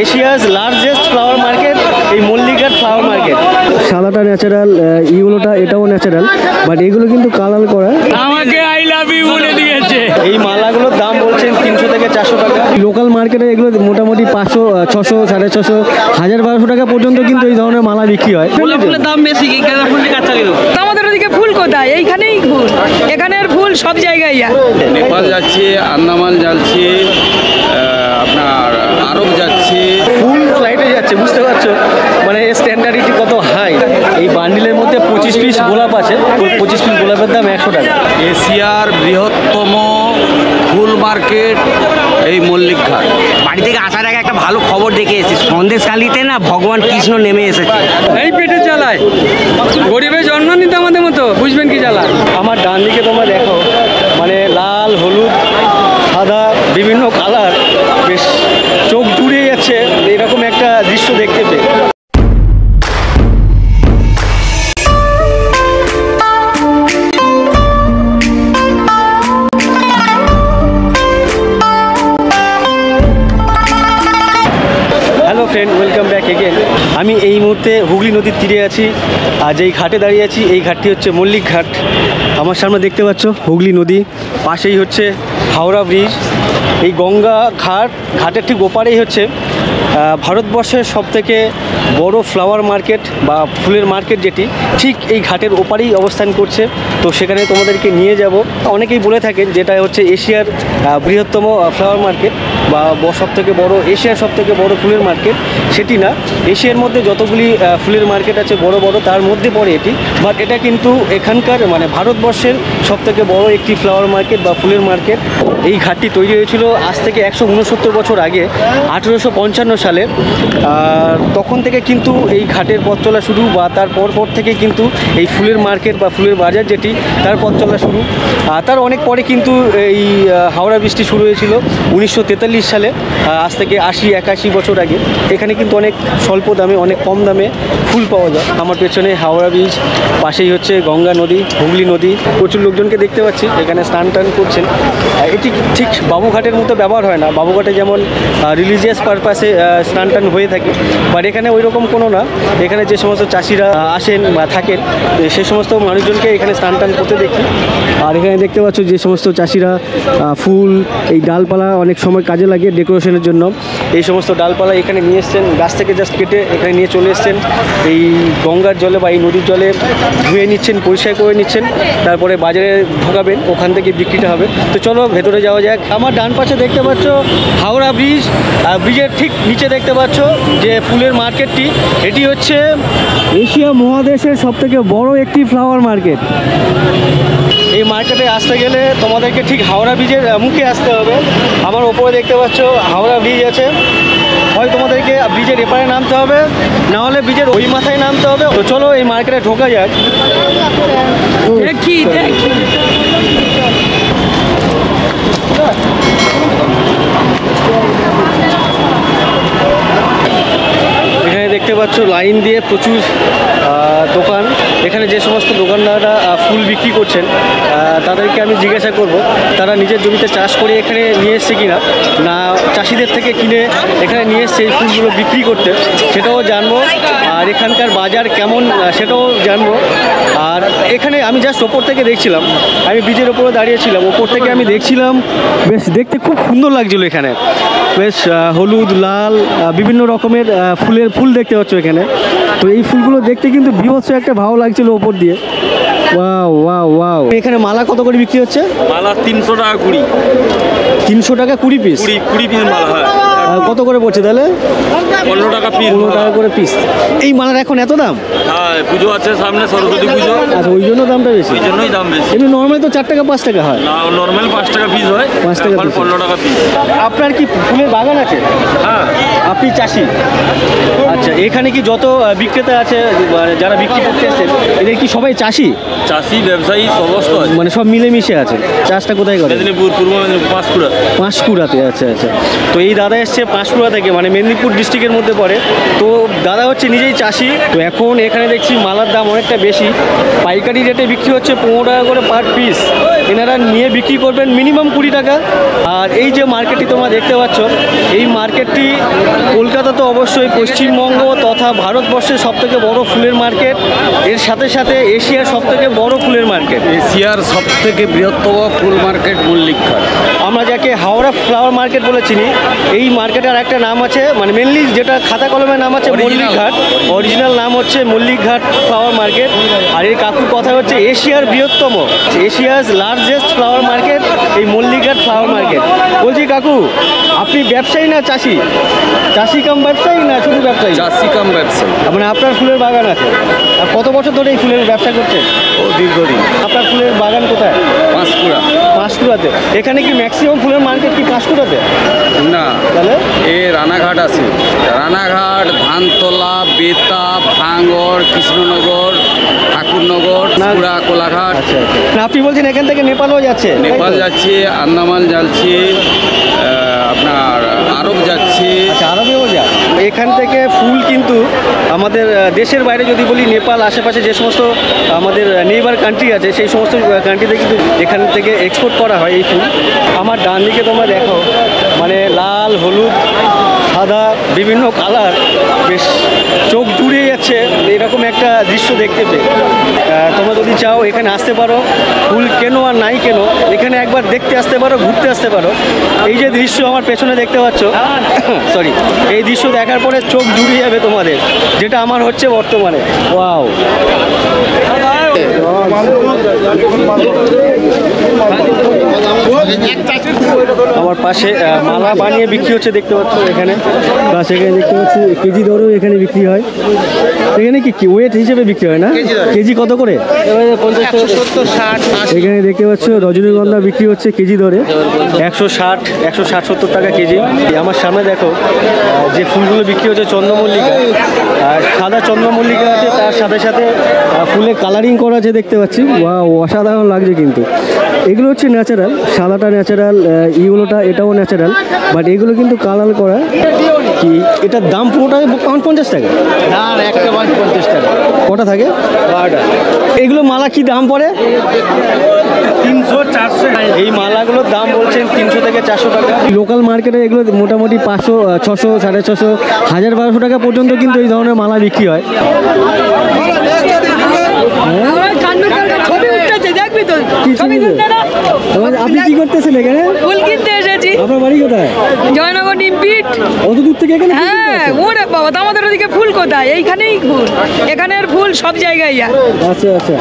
এশিয়াজ largest flower market এই Mallickghat flower market. সাদাটা natural, ইগুলোটা এটাও ন্যাচারাল, বাট এগুলো কিন্তু কালার করা। আমাকে আই লাভ ইউ বলে দিয়েছে। এই মালাগুলোর দাম বলছেন 300 থেকে 400 টাকা। লোকাল মার্কেটে এগুলো মোটামুটি 500, 600, 650, 1000-1200 টাকা পর্যন্ত কিন্তু এই ধরনের মালা বিক্রি হয়। ফুলের দাম বেশি, গাঁদা ফুল কাঁচা কেন? আমাদের ওদিকে ফুল কোথায়? এইখানেই ফুল, এখানের ফুল সব জায়গায়। নেপাল যাচ্ছে, আন্দামান যাচ্ছে, আপনার আরব যাচ্ছে, ফুল ফ্লাইটে যাচ্ছে, বুঝতে পারছো মানে স্ট্যান্ডার্ডিটি কত হাই। এই বান্ডিলের মধ্যে 25 পিস গোলাপ আছে, 25 পিস গোলাপের দাম 100 টাকা। এশিয়ার বৃহত্তম ফুল মার্কেট এই মল্লিকঘাট। বাড়ি থেকে আসার আগে একটা ভালো খবর দেখে এসেছি, সন্দেশখালিতে না ভগবান কৃষ্ণ নেমে এসেছে। এই পেটে জ্বালায়, গরিবের জন্ম নিতে আমাদের মতো, বুঝবেন কি জ্বালা। আমার ডান দিকে তোমরা দেখো, মানে লাল, হলুদ, সাদা, বিভিন্ন কালার, বেশ চোখ জুড়ে যাচ্ছে এরকম একটা দৃশ্য দেখতে পেয়ে। Hello friend, welcome back again. আমি এই মুহূর্তে হুগলি নদীর তীরে আছি, আর যেই ঘাটে দাঁড়িয়ে আছি এই ঘাটটি হচ্ছে মল্লিক ঘাট। আমার সামনে দেখতে পাচ্ছ হুগলি নদী, পাশেই হচ্ছে হাওড়া ব্রিজ। এই গঙ্গা ঘাটের ঠিক ওপারেই হচ্ছে ভারতবর্ষের সবথেকে বড় ফ্লাওয়ার মার্কেট বা ফুলের মার্কেট, যেটি ঠিক এই ঘাটের ওপারেই অবস্থান করছে। তো সেখানে তোমাদেরকে নিয়ে যাব। অনেকেই বলে থাকেন যেটা হচ্ছে এশিয়ার বৃহত্তম ফ্লাওয়ার মার্কেট বা সবথেকে বড়, এশিয়ার সবথেকে বড় ফুলের মার্কেট। সেটি না, এশিয়ার মধ্যে যতগুলি ফুলের মার্কেট আছে বড় বড়, তার মধ্যে পড়ে এটি। বাট এটা কিন্তু এখানকার মানে ভারতবর্ষের সবথেকে বড় একটি ফ্লাওয়ার মার্কেট বা ফুলের মার্কেট। এই ঘাটটি তৈরি হয়েছিল আজ থেকে 169 বছর আগে, 1855 সালে। আর তখন থেকে কিন্তু এই ঘাটের পথ চলা শুরু, বা তার পর থেকে কিন্তু এই ফুলের মার্কেট বা ফুলের বাজার যেটি, তার পথ চলা শুরু। তার অনেক পরে কিন্তু এই হাওড়া ব্রিজটি শুরু হয়েছিল 1943 সালে, আজ থেকে 80-81 বছর আগে। এখানে কিন্তু অনেক স্বল্প দামে, অনেক কম দামে ফুল পাওয়া যায়। আমার পেছনে হাওড়া ব্রিজ, পাশেই হচ্ছে গঙ্গা নদী, হুগলি নদী। প্রচুর লোকজনকে দেখতে পাচ্ছি এখানে স্নান টান করছেন। এটি ঠিক বাবুঘাটের মতো ব্যবহার হয় না। বাবুঘাটে যেমন রিলিজিয়াস পারপাসে স্নান টান হয়ে থাকে, বাট এখানে ওই রকম কোনো না। এখানে যে সমস্ত চাষিরা আসেন বা থাকেন, সে সমস্ত মানুষজনকে এখানে স্নান টান করতে দেখি। আর এখানে দেখতে পাচ্ছ যে সমস্ত চাষিরা ফুল, এই ডালপালা অনেক সময় কাজে লাগে ডেকোরেশনের জন্য। এই সমস্ত ডালপালা এখানে নিয়ে এসছেন, গাছ থেকে জাস্ট কেটে এখানে নিয়ে চলে এসছেন। এই গঙ্গার জলে বা এই নদীর জলে ধুয়ে নিচ্ছেন, পরিষ্কার করে নিচ্ছেন, তারপরে বাজারে ঢোকাবেন, ওখান থেকে বিক্রিটা হবে। তো চলো ভেতরে যাওয়া যাক। আমার ডান পাশে দেখতে পাচ্ছ হাওড়া ব্রিজ, ব্রিজের ঠিক নিচে দেখতে পাচ্ছ যে ফুলের মার্কেটটি। এটি হচ্ছে এশিয়া মহাদেশের সবথেকে বড় একটি ফ্লাওয়ার মার্কেট। এই মার্কেটে আসতে গেলে তোমাদেরকে ঠিক হাওড়া ব্রিজের মুখে আসতে হবে। আমার ওপরে দেখতে পাচ্ছ হাওড়া ব্রিজ আছে, হয় তোমাদেরকে ব্রিজের এপারে নামতে হবে, না হলে ব্রিজের ওই মাথায় নামতে হবে। তো চলো এই মার্কেটে ঢোকা যাক। দেখি এখানে দেখতে পাচ্ছ লাইন দিয়ে প্রচুর দোকান। এখানে যে সমস্ত দোকানদাররা ফুল বিক্রি করছেন তাদেরকে আমি জিজ্ঞাসা করব তারা নিজের জমিতে চাষ করে এখানে নিয়ে এসছে কিনা, না চাষিদের থেকে কিনে এখানে নিয়ে এসছে এই ফুলগুলো বিক্রি করতে, সেটাও জানবো। আর এখানকার বাজার কেমন সেটাও জানবো। আর এখানে আমি জাস্ট ওপর থেকে দেখছিলাম, আমি ব্রিজের ওপরে দাঁড়িয়েছিলাম, ওপর থেকে আমি দেখছিলাম, বেশ দেখতে খুব সুন্দর লাগছিলো। এখানে বেশ হলুদ, লাল, বিভিন্ন রকমের ফুল দেখতে পাচ্ছ এখানে। তো এই ফুলগুলো দেখতে কিন্তু বিভৎস একটা ভালো লাগছিল ওপর দিয়ে। Wow wow wow. এখানে মালা কত করে বিক্রি হচ্ছে? মালা 300 টাকা 20। 300 টাকা 20 পিস? 20 পিস মালা হয়। কত করে পড়ছে তাহলে? 15 টাকা পিস। 15 টাকা করে পিস। এই মালার এখন এত দাম? হ্যাঁ, পুজো আছে সামনে, সরস্বতী পুজো। আচ্ছা, ওই জন্য দামটা বেশি? ওই জন্যই দাম বেশি। কিন্তু নর্মাল তো 4 টাকা 5 টাকা হয় না, নর্মাল 5 টাকা পিস হয়, 5 টাকা 15 টাকা পিস। আপনার কি ফুলের বাগান আছে? হ্যাঁ। আপনি চাষি? আচ্ছা, এখানে কি যত বিক্রেতা আছে যারা বিক্রি করতে এসেছেন এদের কি সবাই চাষি? চাষি, ব্যবসায়ী সমস্ত আছে, মানে সব মিলেমিশে আছে। চাষটা কোথায় করে? মেদিনীপুর, পূর্ব মেদিনীপুর, পাঁশকুড়া। পাঁশকুড়াতে? আচ্ছা আচ্ছা। তো এই দাদা এসছে পাঁশকুড়া থেকে, মানে মেদিনীপুর ডিস্ট্রিক্টের মধ্যে পড়ে। তো দাদা হচ্ছে নিজেই চাষি। তো এখন এখানে দেখছি মালার দাম অনেকটা বেশি, পাইকারি রেটে বিক্রি হচ্ছে 15 টাকা করে পার পিস। এনারা নিয়ে বিক্রি করবেন মিনিমাম 20 টাকা। আর এই যে মার্কেটটি তোমরা দেখতে পাচ্ছ, এই মার্কেটটি কলকাতা তো অবশ্যই পশ্চিমবঙ্গ তথা ভারতবর্ষের সবথেকে বড় ফুলের মার্কেট, এর সাথে সাথে এশিয়ার সবথেকে বড় ফুলের মার্কেট। এশিয়ার সব থেকে বৃহত্তম ফুল মার্কেট মল্লিকঘাট। আমরা যাকে হাওড়া ফ্লাওয়ার মার্কেট বলে চিনি, এই মার্কেটের একটা নাম আছে, মানে মেনলি যেটা খাতা কলমের নাম আছে মল্লিকঘাট, অরিজিনাল নাম হচ্ছে মল্লিকঘাট ফ্লাওয়ার মার্কেট। আর এই কাকুর কথা হচ্ছে এশিয়ার বৃহত্তম, এশিয়াস লার্জেস্ট ফ্লাওয়ার মার্কেট এই মল্লিকঘাট ফ্লাওয়ার মার্কেট। বলছি কাকু, আপনি ব্যবসায়ী না চাষি? চাষি কাম ব্যবসায়ী না শুধু ব্যবসায়ী? চাষি কাম ব্যবসা। মানে আপনার ফুলের বাগান আছে, আর কত বছর ধরে এই ফুলের ব্যবসা করছেন? ও দীর্ঘদিন। আপনার ফুলের বাগান কোথায়? পাঁশকুড়া। পাঁশকুড়াতে। এখানে কি ম্যাক্সিমাম ফুলের মার্কেট কি পাঁশকুড়াতে? না, তাহলে এ রানাঘাট আছে। রানাঘাট, ধানতলা, বেতা, ভাঙড়, কৃষ্ণনগর, ঠাকুরনগর, পুরা কোলাঘাট। আচ্ছা আচ্ছা। না, আপনি বলছেন এখান থেকে নেপালও যাচ্ছে? নেপাল যাচ্ছে, আন্দামান যাচ্ছে, আপনার আরব যাচ্ছে। আচ্ছা, আরবেও যায়। এখান থেকে ফুল কিন্তু আমাদের দেশের বাইরে যদি বলি, নেপাল আশেপাশে যে সমস্ত আমাদের নেইবার কান্ট্রি আছে, সেই সমস্ত কান্ট্রিতে কিন্তু এখান থেকে এক্সপোর্ট করা হয় এই ফুল। আমার ডান দিকে তোমরা দেখো, মানে লাল, হলুদ, সাদা, বিভিন্ন কালার, বেশ চোখ জুড়িয়ে যাচ্ছে এরকম একটা দৃশ্য দেখতে পেয়ে। তোমরা যদি চাও এখানে আসতে পারো, ফুল কেনো আর নাই কেন, এখানে একবার দেখতে আসতে পারো, ঘুরতে আসতে পারো। এই যে দৃশ্য আমার পেছনে দেখতে পাচ্ছ, সরি, এই দৃশ্য দেখার পরে চোখ জুড়িয়ে যাবে তোমাদের, যেটা আমার হচ্ছে বর্তমানে। ওয়াও, আমার পাশে মালা বানিয়ে বিক্রি হচ্ছে দেখতে পাচ্ছ এখানে, বা সেখানে দেখতে পাচ্ছি কেজি দরেও এখানে বিক্রি হয়। এখানে কি ওয়েট হিসেবে বিক্রি হয় না? কেজি কত করে? 170, 60, এখানে দেখতে পাচ্ছ রজনীগন্ধা বিক্রি হচ্ছে কেজি দরে 160, 160-170 টাকা কেজি। আমার সামনে দেখো যে ফুলগুলো বিক্রি হচ্ছে চন্দ্রমল্লিকা, আর সাদা চন্দ্রমল্লিকা আছে, তার সাথে সাথে ফুলে কালারিং করা আছে দেখতে পাচ্ছি। অসাধারণ লাগছে কিন্তু। এগুলো হচ্ছে ন্যাচারাল, সাদাটা ন্যাচারাল, ইগুলোটা এটাও ন্যাচারাল, বাট এগুলো কিন্তু কালার করা। কি এটার দাম পুরোটা 50 টাকা? না, একটা 50 টাকা। কটা থাকে? 12টা। এগুলো মালা কি দাম পড়ে? 300-400। এই মালাগুলোর দাম বলছেন 300 থেকে 400 টাকা। লোকাল মার্কেটে এগুলো মোটামুটি 500, 600, 650, 1000-1200 টাকা পর্যন্ত কিন্তু এই ধরনের মালা বিক্রি হয়। ছবি উঠতেছে, দেখবি তো? কি ছবি ছবি? তুলতে না? আপনি কি করতেছেন এখানে? ফুল কিনতে এসেছি, আপনার বাড়ি কোথায়? জয়নগর নিমপিট। অত দূর থেকে এখানে ফুল কিনতে হ্যাঁ, আসেন? ওরে বাবা, তো আমাদের ওদিকে ফুল কোথায়? এইখানেই ফুল, এখানের ফুল সব জায়গায় যায়। আচ্ছা আচ্ছা,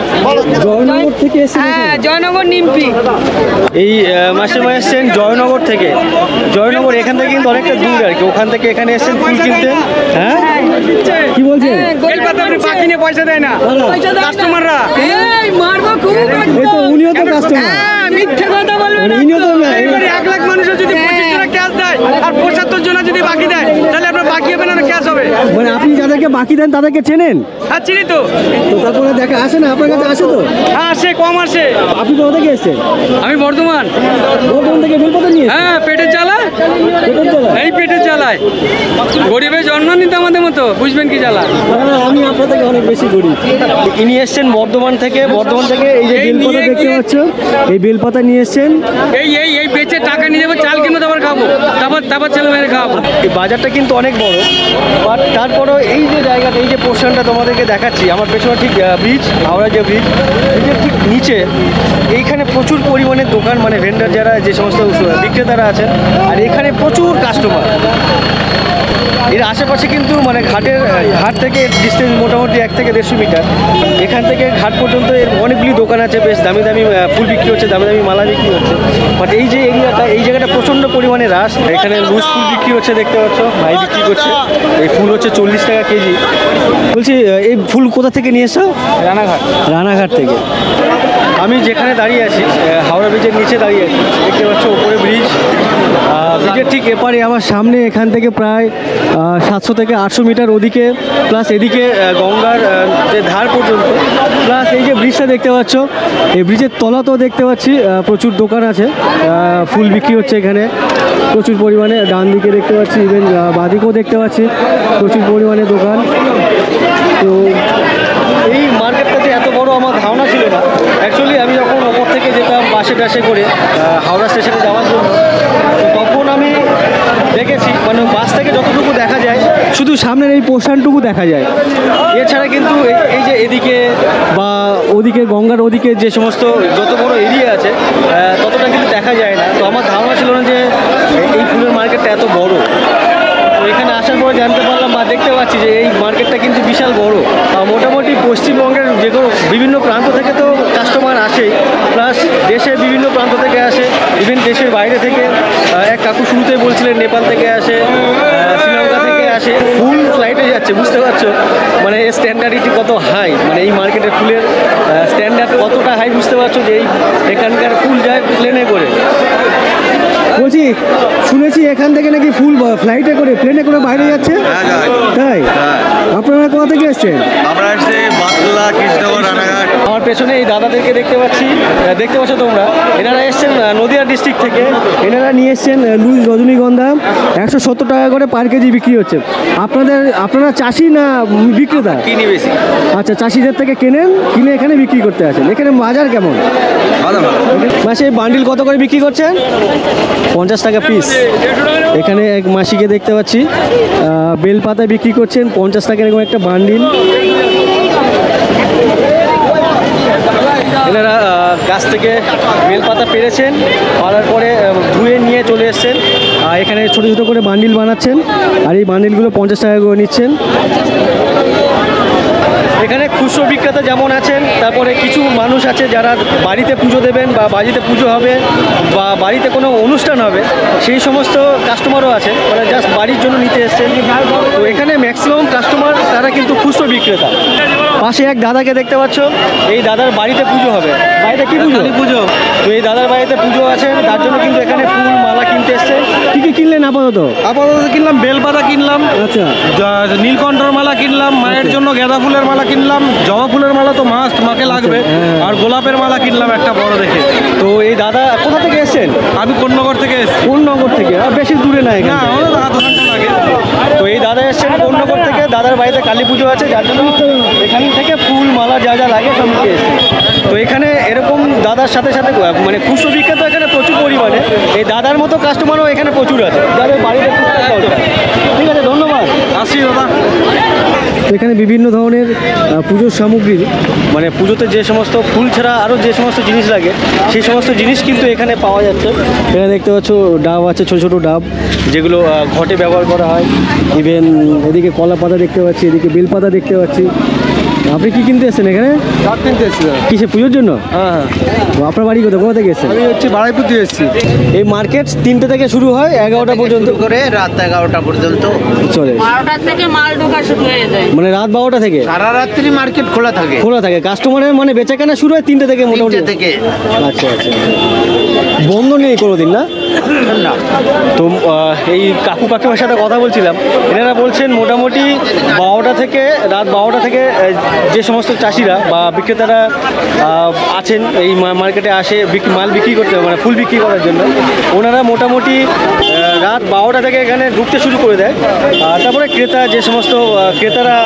জয়নগর থেকে এসেছেন হ্যাঁ, এখানে? জয়নগর নিমপি। এই মাসিমা এসছেন জয়নগর থেকে। জয়নগর এখান থেকে কিন্তু অনেকটা দূর আর কি, ওখান থেকে এখানে এসছেন ফুল কিনতে। হ্যাঁ, কি বলছেন? বাকি নিয়ে পয়সা দেয় না, কাস্টমাররা। এই মারবো খুব। এই তো উনিও তো কাস্টমার। হ্যাঁ, মিথ্যে কথা বলবে না। ইনিও তো এবারে 1 লাখ মানুষের যদি 25 জনা ক্যাশ দেয় আর 75 জনা যদি বাকি দেয়, তাহলে আপনার বাকি হবে না, ক্যাশ হবে। মানে আপনি যাদেরকে বাকি দেন তাদেরকে চেনেন? হ্যাঁ, চিনি তো। তো তারপরে দেখা আসে না আপনার কাছে? আসে তো? হ্যাঁ, আসে, কম আসে। আপনি কোথা থেকে এসছেন? আমি বর্ধমান। বর্ধমান থেকে বেলপাতা নিয়ে এসেছেন? হ্যাঁ, পেটের জ্বালায়। পেটের জ্বালা? এই পেটের জ্বালায় গরিবের জন্ম নিতে আমাদের মতো, বুঝবেন কি জ্বালা। না, আমি আপনার থেকে অনেক বেশি গরিব। ইনি এসছেন বর্ধমান থেকে। বর্ধমান থেকে এই যে এই বেলপাতা নিয়ে দেখতে গিয়ে- পাচ্ছ, এই বেলপাতা নিয়ে এসছেন। এই বেচে টাকা নিয়ে যাবো, চাল কিনবো, তারপর খাবো, তারপর ছেলে মেয়ের খাবো। এই বাজারটা কিন্তু অনেক বড়, বাট তারপরেও এই যে জায়গাটা, এই যে পোর্শনটা তোমাদেরকে দেখাচ্ছি, আমার পেছনে ঠিক ব্রিজ, হাওড়া যে ব্রিজ, ব্রিজের ঠিক নিচে এইখানে প্রচুর পরিমাণে দোকান, মানে ভেন্ডার যারা, যে সমস্ত বিক্রেতারা আছেন, আর এখানে প্রচুর কাস্টমার। এর আশেপাশে কিন্তু মানে ঘাট থেকে ডিস্টেন্স মোটামুটি 1 থেকে 150 মিটার। এখান থেকে ঘাট পর্যন্ত এর অনেকগুলি দোকান আছে, বেশ দামি দামি ফুল বিক্রি হচ্ছে, দামি দামি মালা বিক্রি হচ্ছে। বাট এই যে এরিয়াটা, এই জায়গাটা প্রচণ্ড পরিমাণে রাশ। এখানে লুজ ফুল বিক্রি হচ্ছে দেখতে পাচ্ছ, ভাই বিক্রি করছে। এই ফুল হচ্ছে 40 টাকা কেজি। বলছি, এই ফুল কোথা থেকে নিয়ে এসো? রানাঘাট। রানাঘাট থেকে। আমি যেখানে দাঁড়িয়ে আছি, হাওড়া ব্রিজের নিচে দাঁড়িয়ে আছি, দেখতে পাচ্ছ ওপরে ব্রিজ। ব্রিজের ঠিক এপারে আমার সামনে, এখান থেকে প্রায় 700 থেকে 800 মিটার ওদিকে, প্লাস এদিকে গঙ্গার যে ধার পর্যন্ত, প্লাস এই যে ব্রিজটা দেখতে পাচ্ছ, এই ব্রিজের তলাতেও দেখতে পাচ্ছি প্রচুর দোকান আছে, ফুল বিক্রি হচ্ছে এখানে প্রচুর পরিমাণে। ডান দিকে দেখতে পাচ্ছি, ইভেন বাঁদিকেও দেখতে পাচ্ছি প্রচুর পরিমাণে দোকান। তো এই মার্কেটটা যে এত বড় আমার ধারণা ছিল না। অ্যাকচুয়ালি আমি যখন ওপর থেকে যেতাম বাসে টাসে করে হাওড়া স্টেশনে যাওয়ার জন্য, তখন আমি দেখেছি মানে বাস থেকে যতটুকু দেখা যায় শুধু সামনের এই পোর্শনটুকু দেখা যায়। এছাড়া কিন্তু এই যে এদিকে বা ওদিকে গঙ্গার ওদিকে যে সমস্ত যত বড় এরিয়া আছে ততটা কিন্তু দেখা যায় না। তো আমার ধারণা ছিল না যে এই ফুলের মার্কেটটা এত বড়। তো এখানে আসার পরে জানতে পারলাম বা দেখতে পাচ্ছি যে এই মার্কেটটা কিন্তু বিশাল বড়। মোটামুটি পশ্চিমবঙ্গের যে কোনো বিভিন্ন প্রান্ত থেকে তো কাস্টমার আসেই, প্লাস দেশের বিভিন্ন প্রান্ত থেকে আসে, ইভেন দেশের বাইরে থেকে এক কাকু শুরুতেই বলছিলেন নেপাল থেকে আসে, শ্রীলঙ্কা থেকে আসে। ফুল ফ্লাইটে যাচ্ছে, বুঝতে পারছো মানে স্ট্যান্ডার্ডিটি কত হাই, মানে এই মার্কেটের ফুলের স্ট্যান্ডার্ড কতটা হাই বুঝতে পারছো যে এখানকার ফুল যায় প্লেনে করে। বলছি শুনেছি এখান থেকে নাকি ফুল ফ্লাইটে করে প্লেনে করে বাইরে যাচ্ছে, তাই? আপনারা কোথা থেকে এসছেন? আমরা এসছি বাতলা, কৃষ্ণগড়, রানাঘাট। আমার পেছনে এই দাদাদেরকে দেখতে পাচ্ছি, দেখতে পাচ্ছ তোমরা, এনারা এসছেন নদিয়া ডিস্ট্রিক্ট থেকে। এনারা নিয়ে এসছেন লুজ রজনীগন্ধা, 170 টাকা করে পার কেজি বিক্রি হচ্ছে। আপনারা চাষি না বিক্রেতা? কিনি বেশি। আচ্ছা, চাষিদের থেকে কেনেন, কিনে এখানে বিক্রি করতে আসেন। এখানে বাজার কেমন? ভালো ভালো। মাসে বান্ডিল কত করে বিক্রি করছেন? 50 টাকা পিস। এখানে এক মাসিকে দেখতে পাচ্ছি বেলপাতা বিক্রি করছেন 50 টাকা এরকম একটা বান্ডিল। এনারা গাছ থেকে বেলপাতা পেরেছেন, পাড়ার পরে ধুয়ে নিয়ে চলে এসছেন। এখানে ছোটো ছোটো করে বান্ডিল বানাচ্ছেন, আর এই বান্ডিলগুলো 50 টাকা করে নিচ্ছেন। এখানে খুচরো বিক্রেতা যেমন আছেন, তারপরে কিছু মানুষ আছে যারা বাড়িতে পুজো দেবেন বা বাড়িতে পুজো হবে বা বাড়িতে কোনো অনুষ্ঠান হবে, সেই সমস্ত কাস্টমারও আছে, মানে জাস্ট বাড়ির জন্য নিতে এসছেন। তো এখানে ম্যাক্সিমাম কাস্টমার তারা কিন্তু খুচরো বিক্রেতা। পাশে এক দাদাকে দেখতে পাচ্ছ, এই দাদার বাড়িতে পুজো হবে। বাড়িতে কি পুজো? পুজো। তো এই দাদার বাড়িতে পুজো আছে, তার জন্য কিন্তু এখানে ফুল মালা কিনতে এসছে। কি কি কিনলেন আপাতত? কিনলাম বেলপাতা কিনলাম, আচ্ছা, নীলকণ্ঠর মালা কিনলাম, মায়ের জন্য গাঁদা ফুলের মালা কিনলাম, জবা ফুলের মালা তো মাস্ট, মাকে লাগবে, আর গোলাপের মালা কিনলাম একটা বড় দেখে। তো এই দাদা কোথা থেকে এসছেন? আমি কোন্নগর থেকে এসেছি। কোন নগর থেকে? আর বেশি দূরে না এখান না, থেকে। আমাদের আধ ঘন্টা লাগে। তো এই দাদা এসছেন কোন্নগর থেকে, দাদার বাড়িতে কালী পুজো আছে, যার জন্য এখান থেকে ফুল মালা যা যা লাগে সব নিয়ে এসছে। তো এখানে এরকম দাদার সাথে সাথে মানে খুচরো বিক্রেতা এখানে প্রচুর পরিমাণে, এই দাদার মতো কাস্টমারও এখানে প্রচুর আছে, যাদের বাড়িতে টুকটাক দরকার। ঠিক আছে, ধন্যবাদ। আসি দাদা। এখানে বিভিন্ন ধরনের পুজোর সামগ্রী, মানে পুজোতে যে সমস্ত ফুল ছাড়া আরও যে সমস্ত জিনিস লাগে, সেই সমস্ত জিনিস কিন্তু এখানে পাওয়া যাচ্ছে। এখানে দেখতে পাচ্ছ ডাব আছে, ছোটো ছোটো ডাব, যেগুলো ঘটে ব্যবহার করা হয়। ইভেন এদিকে কলা পাতা দেখতে পাচ্ছি, এদিকে বেলপাতা দেখতে পাচ্ছি। আপনি কি কিনতে এসেছেন এখানে? ডাব কিনতে এসেছি। কিসে, পুজোর জন্য? হ্যাঁ, তো আপনার বাড়ি কোথা থেকে এসেছেন? আমি হচ্ছে বাড়াইপুর দিয়ে এসেছি। এই মার্কেট 3টে থেকে শুরু হয়, 11টা পর্যন্ত করে রাত 11টা পর্যন্ত চলে, 12টা থেকে মাল ঢোকা শুরু হয়ে যায়। মানে রাত 12টা থেকে সারা রাত্রি মার্কেট খোলা থাকে। খোলা থাকে। কাস্টমারের মানে বেচাকেনা শুরু হয় 3টে থেকে মোটামুটি। 3টে থেকে। আচ্ছা আচ্ছা, বন্ধ নেই কোনোদিন না? না। তো এই কাকু কাকিমার সাথে কথা বলছিলাম, এনারা বলছেন মোটামুটি 12টা থেকে রাত 12টা থেকে যে সমস্ত চাষিরা বা বিক্রেতারা আছেন এই মার্কেটে আসে মাল বিক্রি করতে, মানে ফুল বিক্রি করার জন্য, ওনারা মোটামুটি রাত 12টা থেকে এখানে ঢুকতে শুরু করে দেয়। আর তারপরে ক্রেতা যে সমস্ত ক্রেতারা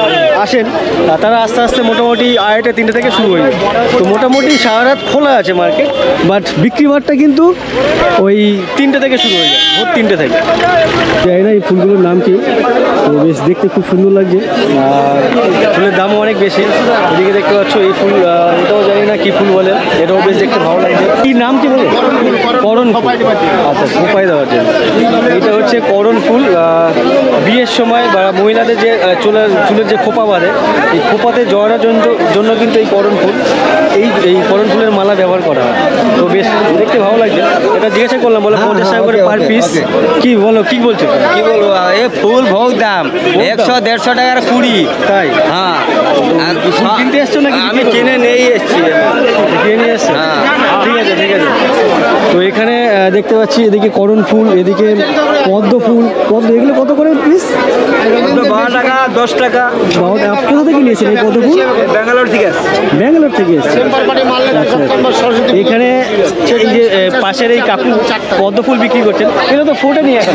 আসেন তারা আস্তে আস্তে মোটামুটি 2:30 3টে থেকে শুরু হয়ে যায়। তো মোটামুটি সারা রাত খোলা আছে মার্কেট, বাট বিক্রি বারটা কিন্তু ওই 3টে থেকে শুরু হয়ে যায়, ভোর 3টে থেকে। জানি না এই ফুলগুলোর নাম কি, তো বেশ দেখতে খুব সুন্দর লাগছে, আর ফুলের দামও অনেক বেশি। এদিকে দেখতে পাচ্ছ এই ফুল, এটাও জানি না কি ফুল বলে, এটাও বেশ দেখতে ভালো লাগছে। কি নাম কি বলে? করণ ফুল। আচ্ছা, খোপাই দেওয়ার জন্য। এটা হচ্ছে করণ ফুল। বিয়ের সময় বা মহিলাদের যে চুলের যে খোপা বাঁধে, এই খোপাতে জড়ানোর জন্য কিন্তু এই করণ ফুল, এই করণ ফুলের মালা ব্যবহার করা হয়। তো বেশ দেখতে ভালো লাগছে। এটা জিজ্ঞাসা করলাম, বলে 50 টাকা করে পার পিস। কি বলো, কি বলছো? কি বলবো, এ ফুল বহুত দাম, 100-150 টাকার কুড়ি। তাই? হ্যাঁ, আর ফুল কিনতে এসছো নাকি? আমি কিনে নিয়ে এসেছি। কিনে নিয়ে এসছো? হ্যাঁ। ঠিক আছে ঠিক আছে। তো এখানে দেখতে পাচ্ছি এদিকে করণ ফুল, এদিকে পদ্ম ফুল। এগুলো কত করে পিস? 12 টাকা, 10 টাকা। কোথা থেকে নিয়েছেন এই পদ্ম ফুল? ব্যাঙ্গালোর থেকে। ব্যাঙ্গালোর থেকে এসছে। এখানে এই যে পাশের এই কাকু পদ্ম ফুল বিক্রি করছেন, এগুলো তো ফোটে নিয়ে আসেন।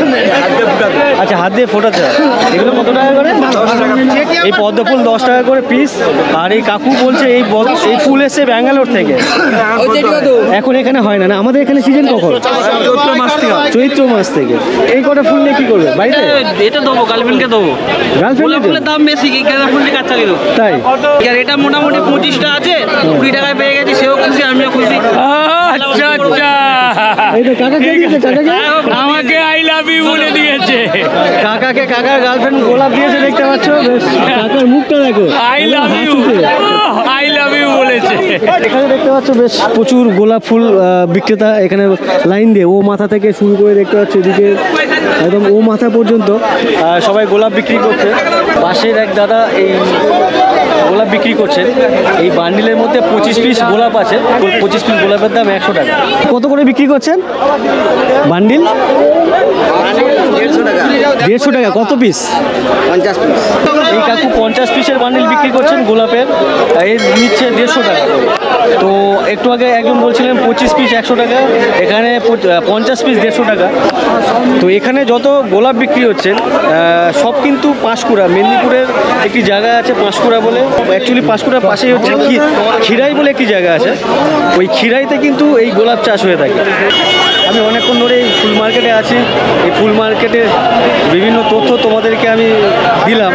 আচ্ছা, হাত দিয়ে ফোটাতে হয়। এগুলো কত টাকা করে? 10 এই পদ্ম ফুল 10 টাকা করে পিস। আর এই কাকু বলছে এই ফুল এসছে ব্যাঙ্গালোর থেকে, এখন এখানে হয় না। না আমাদের এখানে সিজন কখন? চৈত্র মাস থেকে। এই কটা ফুল নিয়ে কি করবে বাড়িতে? এটা দেবো গার্লফ্রেন্ডকে দেবো। গার্লফ্রেন্ড ফুলের দাম বেশি, গাঁদা ফুল থেকে কাচ্চা দেবো। তাই? আর এটা মোটামুটি 25টা আছে, 20 টাকায় পেয়ে গেছি, সেও খুশি আমিও খুশি। আচ্ছা আচ্ছা, এই তো কাকা কে দিয়েছে? কাকাকে আমাকে আই লাভ ইউ বলে দিয়েছে। কাকার গার্লফ্রেন্ড গোলাপ দিয়েছে, দেখতে পাচ্ছ। বেশ, কাকার মুখটা দেখো, I love you, I love you বলেছে। এখানে দেখতে পাচ্ছ বেশ প্রচুর গোলাপ ফুল বিক্রেতা এখানে লাইন দিয়ে, ও মাথা থেকে শুরু করে দেখতে পাচ্ছ এদিকে একদম ও মাথা পর্যন্ত সবাই গোলাপ বিক্রি করছে। পাশের এক দাদা এই গোলাপ বিক্রি করছেন। এই বান্ডিলের মধ্যে 25 পিস গোলাপ আছে। 25 পিস গোলাপের দাম 100 টাকা। কত করে বিক্রি করছেন বান্ডিল? 150 টাকা। কত পিস? 50 পিস। এই কাকু 50 পিসের বান্ডিল বিক্রি করছেন গোলাপের, এর নিচ্ছে 150 টাকা। তো একটু আগে একজন বলছিলেন 25 পিস 100 টাকা, এখানে 50 পিস 150 টাকা। তো এখানে যত গোলাপ বিক্রি হচ্ছেন সব কিন্তু পাঁশকুড়া, মেদিনীপুরের একটি জায়গা আছে পাঁশকুড়া বলে। অ্যাকচুয়ালি পাঁশকুড়ার পাশেই হচ্ছে খিরাই বলে একটি জায়গা আছে, ওই খিরাইতে কিন্তু এই গোলাপ চাষ হয়ে থাকে। আমি অনেকক্ষণ ধরে এই ফুল মার্কেটে আছি। এই ফুল মার্কেটের বিভিন্ন তথ্য তোমাদেরকে আমি দিলাম।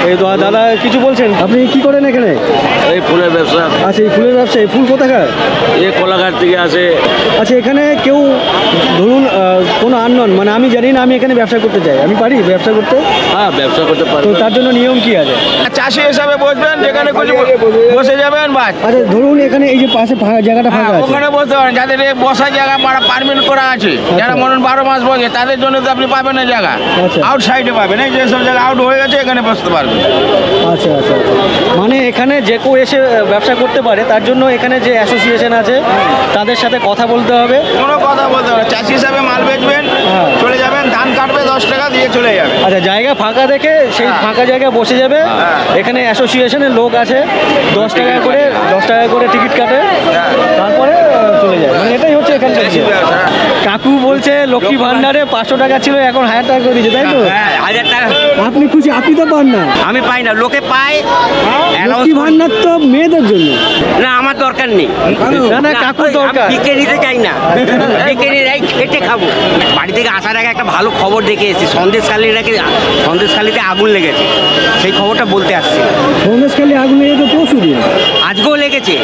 এই দাদা কিছু বলছেন? আপনি কি করেন এখানে? এই ফুলের ব্যবসা। আচ্ছা, এই ফুলের ব্যবসা। এই ফুল কোথাকার? এই কোলাঘাট থেকে আসে। আচ্ছা, এখানে কেউ ধরুন কোনো আননন, মানে আমি জানি না, আমি এখানে ব্যবসা করতে চাই, আমি পারি ব্যবসা করতে? হ্যাঁ, ব্যবসা করতে পারে। তো তার জন্য নিয়ম কি আছে? চাষি হিসাবে বসবেন, যেখানে খুশি বসে যাবেন বাস। আচ্ছা, ধরুন এখানে এই যে পাশে জায়গাটা ফাঁকা আছে, ওখানে বসতে পারেন। যাদের এই বসার জায়গা পারমিট করা আছে, যারা মনে 12 মাস বসে, তাদের জন্য তো আপনি পাবেন না জায়গা। আচ্ছা। আউট সাইডে পাবেন, এই যেসব জায়গা আউট হয়ে গেছে এখানে বসতে পারবেন। আচ্ছা আচ্ছা আচ্ছা, মানে এখানে যে কেউ এসে ব্যবসা করতে পারে, তার জন্য এখানে যে অ্যাসোসিয়েশন আছে তাদের সাথে কথা বলতে হবে। কোনো কথা বলতে পারেন, চাষি হিসাবে মাল বেচবেন, হ্যাঁ। চলে যাবেন, ধান কাটবে 10 টাকা দিয়ে চলে যাবে। আচ্ছা, জায়গা ফাঁকা দেখে সেই ফাঁকা জায়গায় বসে যাবে। এখানে অ্যাসোসিয়েশনের লোক আছে, 10 টাকা করে টিকিট কাটে, তারপরে চলে যায়। মানে এটাই হচ্ছে এখানকার ইয়ে। কাকু বলছে লক্ষ্মী ভান্ডারে 500 টাকা ছিল, এখন 1000 টাকা করে দিয়েছে, তাই তো? হ্যাঁ, 1000 টাকা আপনি খুশি? আপনি তো পান না। আমি পাই না, লোকে পায়। লক্ষ্মী ভান্ডার তো মেয়েদের জন্য। না, আমার দরকার নেই। না না, কাকুর দরকার। আমি বিকে নিতে চাই না, বিকে নিয়ে যাই, খেটে খাবো। বাড়ি থেকে আসার আগে একটা ভালো খবর দেখে এসেছি, সন্দেশখালিতে আগুন লেগেছে, সেই খবরটা বলতে আসছি। সন্দেশখালি আগুন লেগেছে পরশুদিন। আজকেও লেগেছে।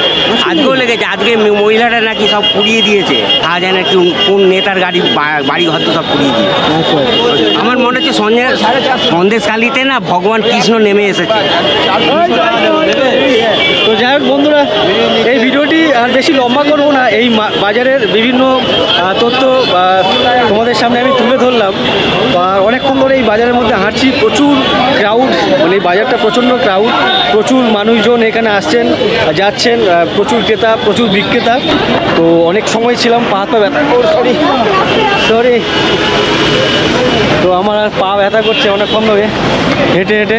আজকে মহিলাটা নাকি সব পুড়িয়ে দিয়েছে, তা জানে কি কোন নেতার বাড়ি ঘর তো সব পুড়িয়ে দিয়ে। আচ্ছা, আমার মনে হচ্ছে সন্দেশখালিতে না ভগবান কৃষ্ণ নেমে এসেছে। তো যাই হোক বন্ধুরা, এই ভিডিওটি আর বেশি লম্বা করবো না। এই বাজারের বিভিন্ন তথ্য তোমাদের সামনে আমি তুলে ধরলাম। আর অনেকক্ষণ ধরে এই বাজারের মধ্যে হাঁটছি, প্রচুর ক্রাউড, মানে এই বাজারটা প্রচণ্ড ক্রাউড, প্রচুর মানুষজন এখানে আসছেন যাচ্ছেন, প্রচুর ক্রেতা প্রচুর বিক্রেতা। তো অনেক সময় ছিলাম, পা ব্যথা, সরি, তো আমার আর পা ব্যথা করছে অনেকক্ষণ ধরে হেঁটে হেঁটে।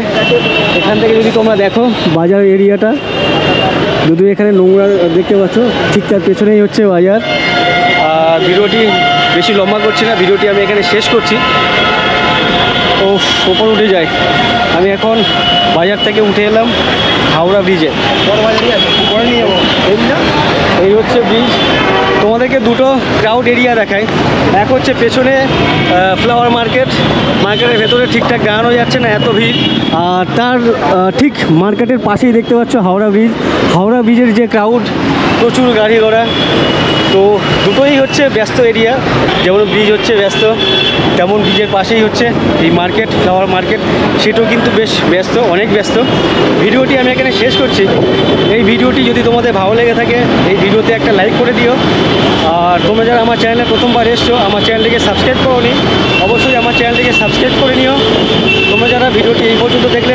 এখান থেকে যদি তোমরা দেখো বাজার এরিয়াটা, যদি এখানে নোংরা দেখতে পাচ্ছ, ঠিক তার পেছনেই হচ্ছে বাজার। আর ভিডিওটি বেশি লম্বা করছি না, ভিডিওটি আমি এখানে শেষ করছি। ও ওপর উঠে যায়। আমি এখন বাজার থেকে উঠে এলাম হাওড়া ব্রিজে। এই হচ্ছে ব্রিজ। তোমাদেরকে দুটো ক্রাউড এরিয়া দেখায়। এক হচ্ছে পেছনে ফ্লাওয়ার মার্কেটের ভেতরে ঠিকঠাক গাড়ানো যাচ্ছে না, এত ভিড়। আর তার ঠিক মার্কেটের পাশেই দেখতে পাচ্ছ হাওড়া ব্রিজের যে ক্রাউড, প্রচুর গাড়ি ঘোড়া। তো দুটোই হচ্ছে ব্যস্ত এরিয়া, যেমন ব্রিজ হচ্ছে ব্যস্ত, তেমন ব্রিজের পাশেই হচ্ছে এই মার্কেট, ফ্লাওয়ার মার্কেট, সেটাও কিন্তু বেশ ব্যস্ত, অনেক ব্যস্ত। ভিডিওটি আমি এখানে শেষ করছি। এই ভিডিওটি যদি তোমাদের ভালো লেগে থাকে, এই ভিডিওতে একটা লাইক করে দিও। আর তোমরা যারা আমার চ্যানেলে প্রথমবার এসছো, আমার চ্যানেলটিকে সাবস্ক্রাইব করোনি, অবশ্যই আমার চ্যানেলটিকে সাবস্ক্রাইব করে নিও। তোমরা যারা ভিডিওটি এই পর্যন্ত দেখলে